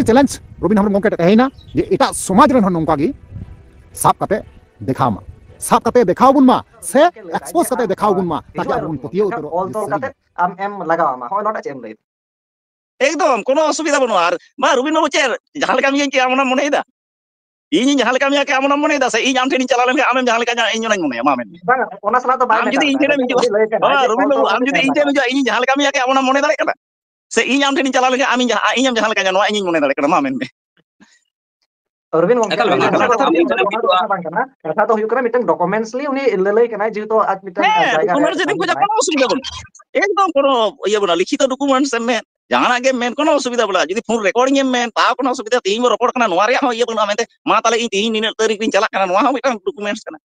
challenge Robin Hembrom गंके तहेना जे एटा समाज run नोंका गी साब कते देखाव मा साब कते देखाव बुन मा से एक्सपोज कते देखाव बुन मा ताकि अब बुन पतियो उतरो ऑल तोल कते आम एम लगावा मा होय नोटा चेम लई एकदम कोनो असुविधा बनुआ आर मा रबिन बाबू चे जहां लेका मिया के आमना मनेदा ᱤᱧ ᱡᱟᱦᱟᱸ ᱞᱮᱠᱟ ᱢᱮᱭᱟ ᱠᱮ ᱟᱢᱮᱢ ᱢᱚᱱᱮᱭᱫᱟ ᱥᱮ ᱤᱧ ᱟᱢ ᱴᱷᱮᱱᱤᱧ ᱪᱟᱞᱟᱣ ᱞᱮᱱᱠᱷᱟᱱ ᱟᱢᱮᱢ ᱡᱟᱦᱟᱸ ᱞᱮᱠᱟ ᱤᱧ ᱚᱱᱟᱧ ᱢᱚᱱᱮᱭᱟ ᱢᱟ ᱢᱮᱱ ᱵᱟᱝ ᱚᱱᱟ ᱥᱟᱞᱟᱜ ᱫᱚ ᱵᱟᱭ ᱟᱢ ᱡᱩᱫᱤ ᱤᱧ ᱴᱷᱮᱱᱮᱢ ᱦᱤᱡᱩᱜᱼᱟ ᱵᱟᱵᱟ ᱨᱚᱵᱤᱱ ᱵᱟᱵᱩ ᱟᱢ ᱡᱩᱫᱤ ᱤᱧ ᱴᱷᱮᱱᱮᱢ ᱦᱤᱡᱩᱜᱼᱟ ᱤᱧ ᱡᱟᱦᱟᱸ ᱞᱮᱠᱟ ᱢᱮᱭᱟ ᱠᱮ ᱟᱢ ᱢᱚᱱᱮ ᱫᱟᱲᱮᱭᱟᱜ ᱠᱟᱱᱟ ᱥᱮ ᱤᱧ ᱟᱢ ᱴᱷᱮᱱᱤᱧ ᱪᱟᱞᱟᱣ ᱞᱮᱱᱠᱷᱟᱱ ᱤᱧᱮᱢ ᱡᱟᱦᱟᱸ ᱞᱮᱠᱟ ᱱᱚᱣᱟ ᱤᱧᱤᱧ ᱢᱚᱱᱮ ᱫᱟᱲᱮᱭᱟᱜ ᱠᱟᱱᱟ ᱢᱟ ᱢᱮᱱ ᱢᱮ रबिन गंके कथा तो हुयु कना मिटन डॉक्यूमेंट्सली उनी ललई कना जेतो आज मिटन जायगा एकदम कोनो ये बना लिखित डॉक्यूमेंट्स में जहां के मेन कोनो असुविधा बला जदी फोन रिकॉर्डिंग में ता कोनो असुविधा तीन में रिकॉर्ड कना नोवा रे हो ये बना मेते मा ताले इन तीन निन तारीख दिन चला कना नोवा हो मिटन डॉक्यूमेंट्स कना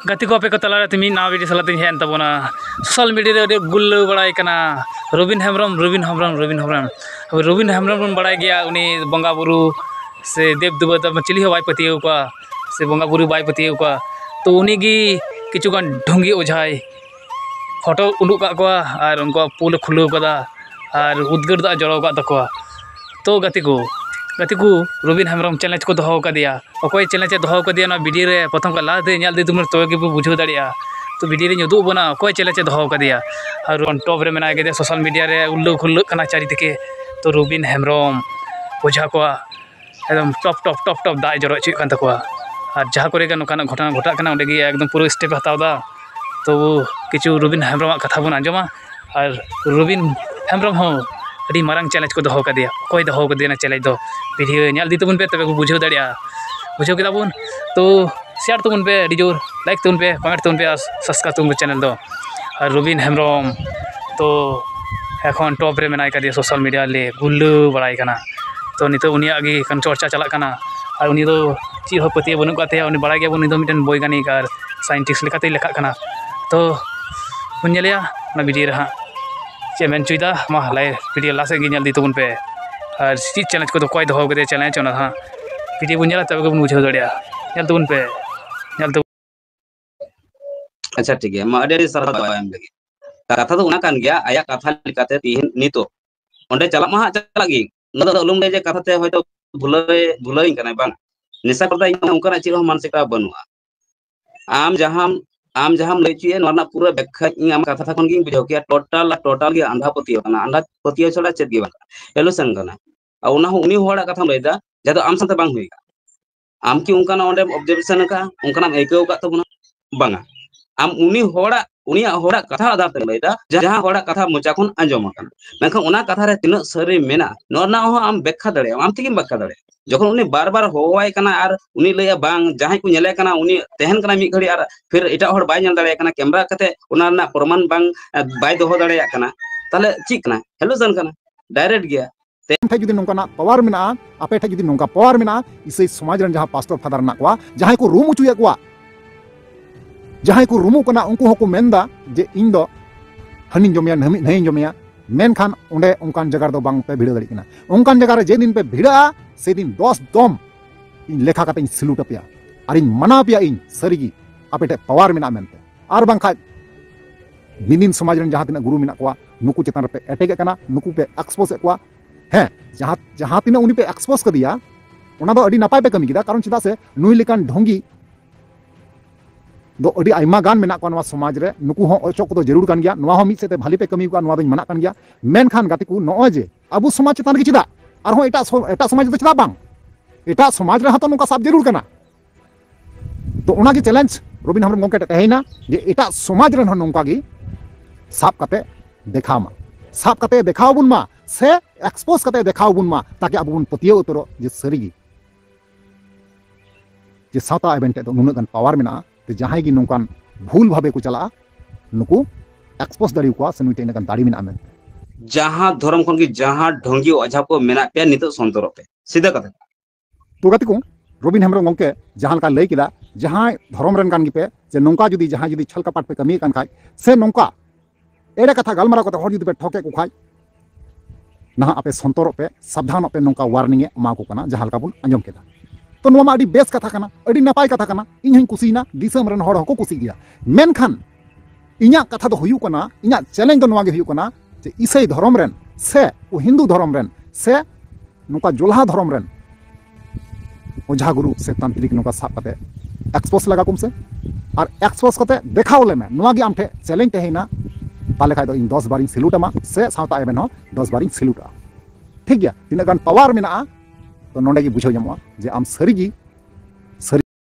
गति को पे को तला तिमी ना वीडियो सलाते हेन तबना सोशल मीडिया रे गुल्लो बड़ाई कना रबिन हेम्ब्रम बड़ाई गया उनी बंगा बुरु से देव देवता चिली हो बाय पतियो का से बंगा बुरु बाय पतियो का तो उनी गी किछु गान ढोंगी ओझाई फोटो उडुक का कोआ और उनको पुल खुलो कदा और उद्गड़ दा जड़ो का तको तो गति को रबिन हेम्ब्रम चैलेंज को दोहो का दिया अकोय चैलेंज दोहो का दिया ना वीडियो रे प्रथम का लादे ᱧᱮᱞ ᱫᱤ तुम तो के बुझो दाड़िया तो वीडियो रे उदुग बना अकोय चैलेंज दोहो का दिया और ऑन टॉप रे मेना के सोशल मीडिया रे उल्लू खुल्लू कना चारि दिके तो रबिन हेम्ब्रम बुझा को एकदम टॉप दा जरो ची कान तको और जहां करे नोकाना घटना घटा कना ओंडे गे एकदम पूरा स्टेप हताव दा तो किछु रबिन हेम्ब्रम कथा बन आंजमा और रबिन हेम्ब्रम हो अड़ी मारंग चैलेंज को दोहो का दिया कोई दोहो का दिया ना चैलेंज दो वीडियो ᱧᱮᱞ दी तबन पे तबे को बुझो दाड़िया बुझो केदा बन तो शेयर तबन पे अड़ी जोर लाइक तबन पे कमेंट तबन पे सब्सक्राइब तबन चैनल दो और रबिन हेम्ब्रम तो এখন टॉप रे मेनाय का दिया सोशल मीडिया ले गुल्लू बड़ाई कना तो नितो उनिया गे कन चर्चा चला कना और उनी दो ची हो पति बनु काते उनी बड़ाई गया उनी दो मिटन वैज्ञानिक और साइंटिस्ट लेकाते लेखा कना तो बुनियालिया ना वीडियो रहा चे मेन चुइदा मा लाई वीडियो लासे गे ᱧᱮᱞ दी तबन पे और ची चैलेंज को तो कोई दोहो के चैलेंज ओना हां वीडियो बुनियाला तबे को बुझो दड़िया ᱧᱮᱞ तबन पे ᱧᱮल तो अच्छा ठीक है मा अडे सर एम लगी कथा तो उना कान गया आया कथा लिकाते तीन नितो ओंडे चला मा चला गी न तो उलुम दे जे कथाते होयतो भुलई कना बांग निशा करदा इन उनका ची मानसिकता बनुआ आम जहां लैचिए नोना पूरा व्याख्या इन आम कथा खन गिन बुझाव किया टोटल गे आंधा पतियो कना आंधा पतियो छड़ा चेत गे बांग एलुसन कना आ उना उनी होड़ा कथा लैदा जदो आम साथे बांग हुई आम की उनका ओंडे ऑब्जर्वेशन का उनका एकेव का तबना बांगा आम उनिया होड़ा कथा आधार ते लैदा जहां होड़ा कथा मोचा खन आंजम कना मेखा उना कथा रे तिना सरी मेना नोना हो आम व्याख्या दाड़े आम तिगिम व्याख्या दाड़े जखन उनी बार होवाय कना और उनी लैया बांग जहां को नेले कना उनी तहन कना मी घड़ी और फिर एटा होड़ बाय नेल दाड़े कना कैमरा कते उना ना प्रमाण बांग बाय दोहो दाड़े कना ताले ची कना हेलोजन कना डायरेक्ट गया ठे जुदी नोंकाना पावर मेना आपे ठे जुदी नोंका पावर मेना इसे समाज रन जहां पास्टर फादर ना कोआ जहां को रूम उचुया कोआ जहां को रूमु कना उनको हको मेनदा जे इन दो हनिन जमिया नहीं जमिया मेन खान ओंडे उनकान जगह दो बांग पे भिड़ा दड़ी कना उनकान जगह रे जे दिन पे भिड़ा से दिन 10 दम इन लेखा कते इन सल्यूट पिया और इन मना पिया इन सरीगी आपे ठे पावर मेना मेनते और बांखा दिन समाज रन जहां तिना गुरु मेना कोआ नुकु चेतन पे अटैक कना नुकु पे एक्सपोज कोआ है जहां तिना उनी पे एक्सपोज कर दिया ओना दो अडी नापाय पे कमी किदा कारण चिदा से नुई लेकान ढोंगी दो अडी आइमा गान मेना को समाज रे नुकु हो अचोक तो जरूर कान गया नवा हो मित सेते भाली पे कमी को नवा दो मना कान गया मेन खान गाते को नो जे अबु समाज चेतन के चिदा और हो एटा समाज दो चिदा बांग एटा समाज रे हतो नुका सब जरूर कना तो ओना के चैलेंज रबिन हेम्ब्रम गंके तहेना जे एटा समाज रे नुका गी साब कते देखामा साब कते देखाव बुन मा से एक्सपोज कते देखाव बुन मा ताकि अब बुन पतियो उतरो जे सरीगी जे साता इवेंट तो नुना गन पावर मेना तो जहां की नौकान भूल भावे को चला नुकु एक्सपोज दाड़ी को से नुइटे नकन दाड़ी मेना में जहां धर्म खन की जहां ढोंगी अझा को मेना पे नितो संतोर पे सीधा कथा तो गति को रबिन हेम्ब्रम गंके जहां का लई किदा जहां धर्म रन कान गिपे जे नौका जुदी जहां जुदी छल कपाट पे कमी कान खाय से नौका एड़े कथा गलमारा को हर जुदी पे ठोके को खाय ना आपे संतोर पे सावधान पे नौका वार्निंग एमा को कना जहां का बुन अंजम केदा तो नोमा अडी बेस कथा कना अडी नपाय कथा कना इन हई कुसीना दिसम रन हड़ हको कुसी गया मेनखान इन्या कथा दो हुयु कना इन्या चैलेंज दो नवा गे हुयु कना जे ईसाई धर्म रन से ओ हिंदू धर्म रन से नुका जोल्हा धर्म रेन ओझा गुरु से तांत्रिक नुका साब कते एक्सपोज लगा कुम से और एक्सपोज कते देखाव ले में नुआ गी आम ठे चैलेंज तहेना ताले खाय दो इन 10 बार इन सिल्यूट अमा से सावता एबेन हो 10 बार इन सिल्यूट ठीक गया तीना गान पावर मेना तो नोंडे गी बुझाव जामवा जे आम सरी गी